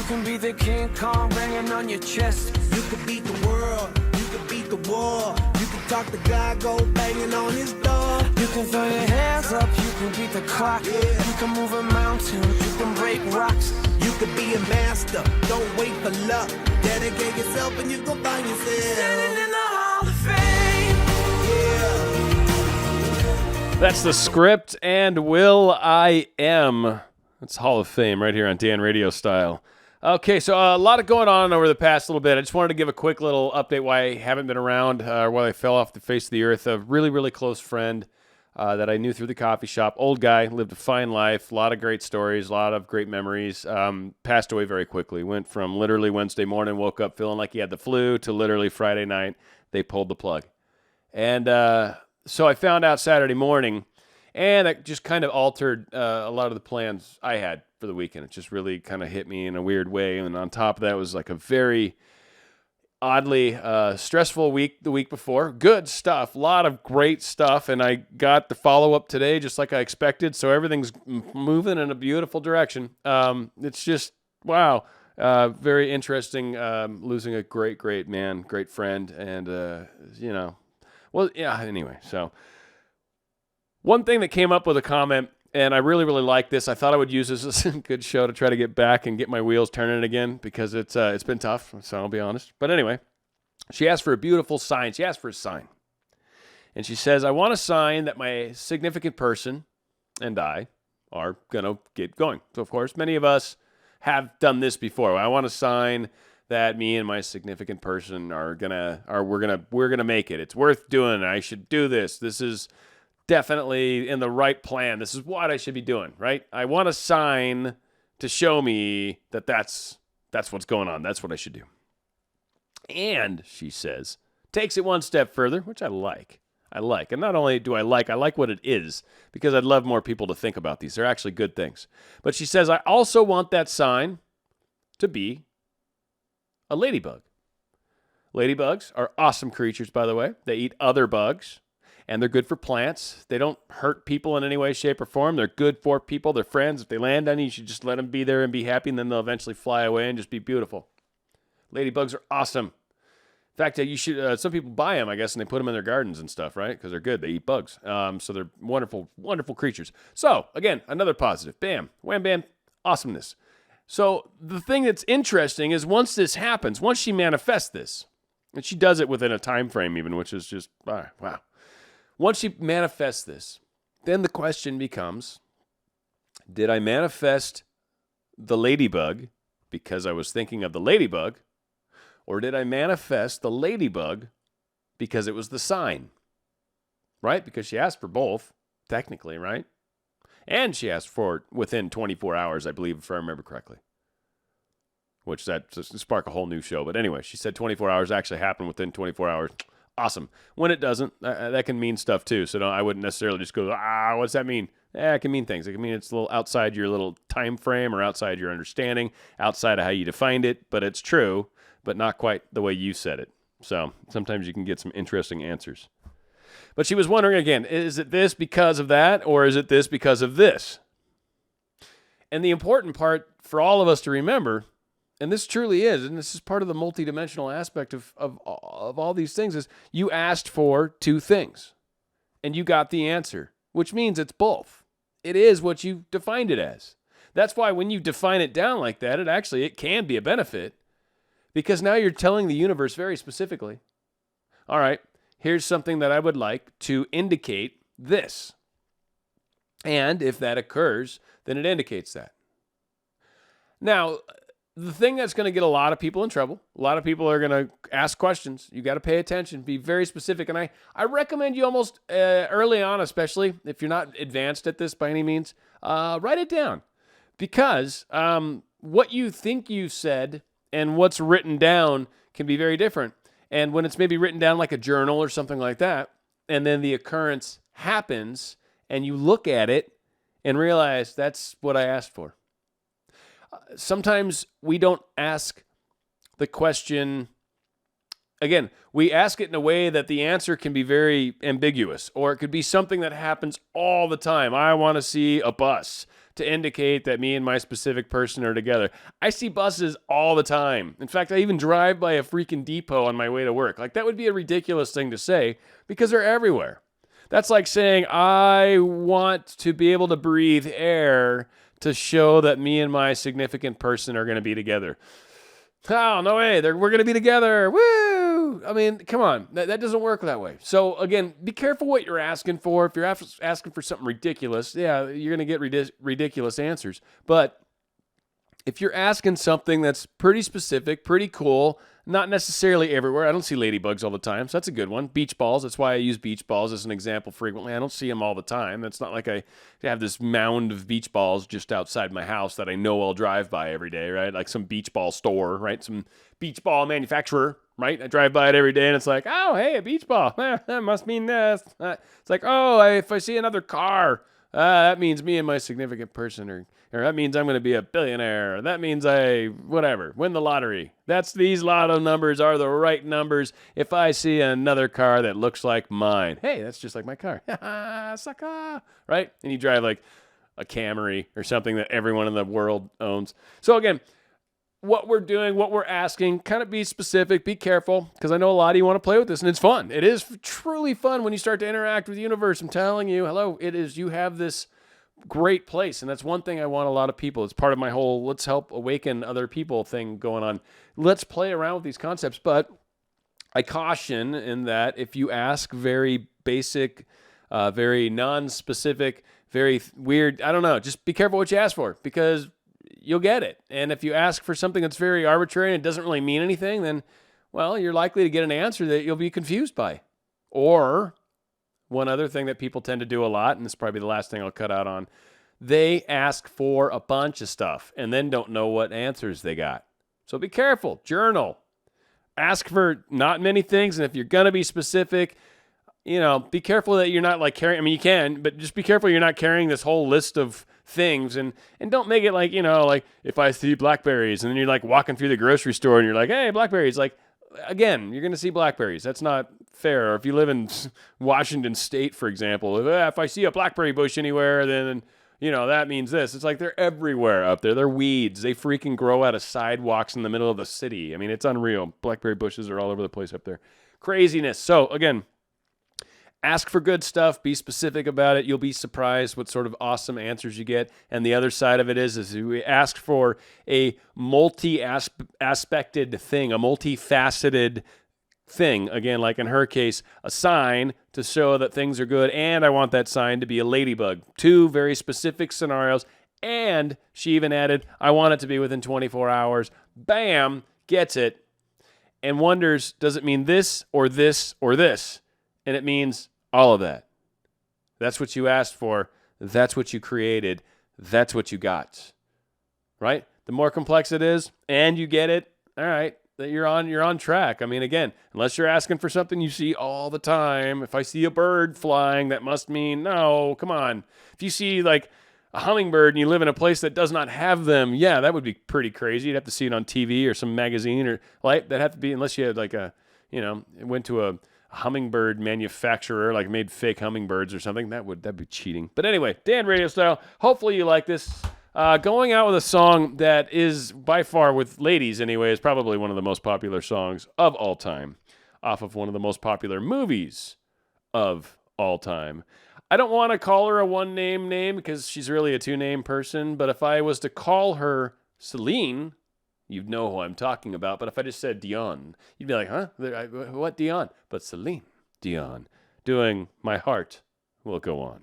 can be the King Kong banging on your chest. You can beat the world, you can beat the war. You can talk to God, go banging on his door. You can throw your hands up, you can beat the clock. Yeah. You can move a mountain, you can break rocks. You can be a master, don't wait for luck. Dedicate yourself and you gon' find yourself Standing in the Hall of Fame. Yeah. That's the script and Will I Am. That's Hall of Fame right here on Dan Radio Style. Okay, so a lot of going on over the past little bit. I just wanted to give a quick little update why I haven't been around, or why I fell off the face of the earth. A really, really close friend that I knew through the coffee shop. Old guy, lived a fine life, a lot of great stories, a lot of great memories. Passed away very quickly. Went from literally Wednesday morning, woke up feeling like he had the flu, to literally Friday night, they pulled the plug. And so I found out Saturday morning, and that just kind of altered a lot of the plans I had for the weekend. It just really kind of hit me in a weird way. And on top of that, it was like a very oddly stressful week the week before. Good stuff, a lot of great stuff. And I got the follow-up today just like I expected. So everything's moving in a beautiful direction. It's just, wow, very interesting losing a great, great man, great friend. And, well, yeah, anyway, so one thing that came up with a comment, and I really, really like this. I thought I would use this as a good show to try to get back and get my wheels turning again, because it's been tough, so I'll be honest. But anyway, she asked for a beautiful sign. She asked for a sign. And she says, I want a sign that my significant person and I are going to get going. So, of course, many of us have done this before. I want a sign that me and my significant person we're gonna make it. It's worth doing. I should do this. This is definitely in the right plan. This is what I should be doing, right? I want a sign to show me that that's what's going on. That's what I should do. And she says, takes it one step further, which I like. And not only do I like what it is, because I'd love more people to think about these. They're actually good things. But she says, I also want that sign to be a ladybug. Ladybugs are awesome creatures, by the way. They eat other bugs, and they're good for plants. They don't hurt people in any way, shape, or form. They're good for people. They're friends. If they land on you, you should just let them be there and be happy, and then they'll eventually fly away and just be beautiful. Ladybugs are awesome. In fact, you should. Some people buy them, I guess, and they put them in their gardens and stuff, right? Because they're good. They eat bugs. So they're wonderful, wonderful creatures. So, again, another positive. Bam. Wham, bam. Awesomeness. So the thing that's interesting is once this happens, once she manifests this, and she does it within a time frame even, which is just, wow. Once she manifests this, then the question becomes, did I manifest the ladybug because I was thinking of the ladybug, or did I manifest the ladybug because it was the sign? Right? Because she asked for both, technically, right? And she asked for it within 24 hours, I believe, if I remember correctly. Which that spark a whole new show. But anyway, she said 24 hours actually happened within 24 hours. Awesome. When it doesn't, that can mean stuff too. So I wouldn't necessarily just go, what's that mean? It can mean things. It can mean it's a little outside your little time frame or outside your understanding, outside of how you defined it. But it's true, but not quite the way you said it. So sometimes you can get some interesting answers. But she was wondering again, is it this because of that, or is it this because of this? And the important part for all of us to remember, and this truly is, and this is part of the multidimensional aspect of all these things, is you asked for two things, and you got the answer, which means it's both. It is what you defined it as. That's why when you define it down like that, it can be a benefit, because now you're telling the universe very specifically, all right, here's something that I would like to indicate this. And if that occurs, then it indicates that. Now, the thing that's going to get a lot of people in trouble, a lot of people are going to ask questions. You got to pay attention, be very specific. And I recommend you almost early on, especially if you're not advanced at this by any means, write it down. Because what you think you said and what's written down can be very different. And when it's maybe written down like a journal or something like that, and then the occurrence happens, and you look at it and realize that's what I asked for. Sometimes we don't ask the question, again, we ask it in a way that the answer can be very ambiguous, or it could be something that happens all the time. I want to see a bus to indicate that me and my specific person are together. I see buses all the time. In fact, I even drive by a freaking depot on my way to work. Like, that would be a ridiculous thing to say because they're everywhere. That's like saying I want to be able to breathe air to show that me and my significant person are going to be together. Oh, no way. We're going to be together. Woo! I mean, come on. That doesn't work that way. So, again, be careful what you're asking for. If you're asking for something ridiculous, yeah, you're going to get ridiculous answers. But if you're asking something that's pretty specific, pretty cool, not necessarily everywhere. I don't see ladybugs all the time, so that's a good one. Beach balls. That's why I use beach balls as an example frequently. I don't see them all the time. It's not like I have this mound of beach balls just outside my house that I know I'll drive by every day, right? Like some beach ball store, right? Some beach ball manufacturer, right? I drive by it every day, and it's like, oh, hey, a beach ball. That must mean this. It's like, oh, if I see another car, that means me and my significant person or that means I'm going to be a billionaire. Or that means I, whatever, win the lottery. These lotto numbers are the right numbers if I see another car that looks like mine. Hey, that's just like my car. Sucker. Right? And you drive like a Camry or something that everyone in the world owns. So again, what we're doing, what we're asking, kind of be specific, be careful, because I know a lot of you want to play with this, and it's fun. It is truly fun when you start to interact with the universe. I'm telling you, hello, it is, you have this great place, and that's one thing I want a lot of people. It's part of my whole let's help awaken other people thing going on. Let's play around with these concepts, but I caution in that if you ask very basic, very non-specific, very weird, I don't know, just be careful what you ask for, because you'll get it. And if you ask for something that's very arbitrary and it doesn't really mean anything, then, well, you're likely to get an answer that you'll be confused by. Or one other thing that people tend to do a lot, and this is probably the last thing I'll cut out on, they ask for a bunch of stuff and then don't know what answers they got. So be careful. Journal. Ask for not many things, and if you're going to be specific, be careful that you're not like carrying, you can, but just be careful you're not carrying this whole list of things, and don't make it like, like if I see blackberries, and then you're like walking through the grocery store and you're like, hey, blackberries, like, again, you're going to see blackberries. That's not fair. Or if you live in Washington State, for example, if I see a blackberry bush anywhere, then, that means this. It's like they're everywhere up there. They're weeds. They freaking grow out of sidewalks in the middle of the city. I mean, it's unreal. Blackberry bushes are all over the place up there. Craziness. So, again, ask for good stuff. Be specific about it. You'll be surprised what sort of awesome answers you get. And the other side of it is we ask for a multi-aspected thing, a multifaceted thing. Again, like in her case, a sign to show that things are good. And I want that sign to be a ladybug. 2 very specific scenarios. And she even added, I want it to be within 24 hours. Bam, gets it. And wonders, does it mean this or this or this? And it means all of that. That's what you asked for. That's what you created. That's what you got. Right? The more complex it is, and you get it, all right, that you're on track. I mean, again, unless you're asking for something you see all the time. If I see a bird flying, that must mean, no, come on. If you see like a hummingbird and you live in a place that does not have them, yeah, that would be pretty crazy. You'd have to see it on TV or some magazine, or like that'd have to be, unless you had like went to a hummingbird manufacturer, like made fake hummingbirds or something. That'd be cheating. But anyway, Dan Radio Style, hopefully you like this. Going out with a song that is by far, with ladies anyway, is probably one of the most popular songs of all time, off of one of the most popular movies of all time. I don't want to call her a one-name name because she's really a two-name person, but if I was to call her Celine, you'd know who I'm talking about. But if I just said Dion, you'd be like, huh? What Dion? But Celine Dion doing My Heart Will Go On.